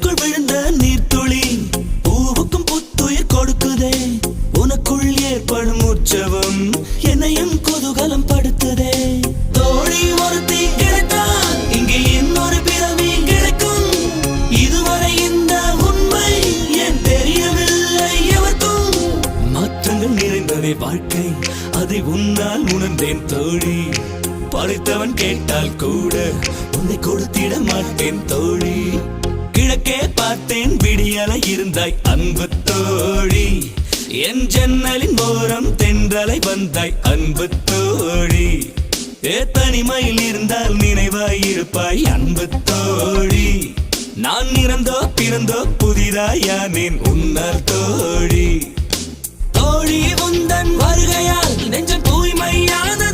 பூமிக்குள் விழுந்த நீர்த்துளி பூவுக்கும் புத்துயிர் கொடுக்குதே. உனக்குள் ஏற்படும் உற்சவம் என்னையும் குதூகலம் படுத்துதே. தோழி ஒருத்தி கிடைத்தால் இங்கே இன்னொரு பிறவி கிடைக்கும். இதுவரை இந்த உண்மை ஏன் தெரியவில்லை எவருக்கும்? மாற்றங்கள் நிறைந்ததே வாழ்க்கை, அதை உன்னால் உணர்ந்தேன் தோழி. படைத்தவன் கேட்டால் கூட உன்னை கொடுத்திட மாட்டேன் தோழி. கிழக்கே பார்த்தேன் விடியலை இருந்தாய் அன்பு தோழி. என் ஜன்னலின் ஓரம் தென்றலை வந்தாய் அன்பு தோழி. தனிமையில் இருந்தால் நினைவாய் இருப்பாய் அன்பு தோழி. நான் இறந்தோ பிறந்தோ புதிதாயானேன் உன்னால் தோழி. தோழி உந்தன் வருகையால் நெஞ்சம் தூய்மையான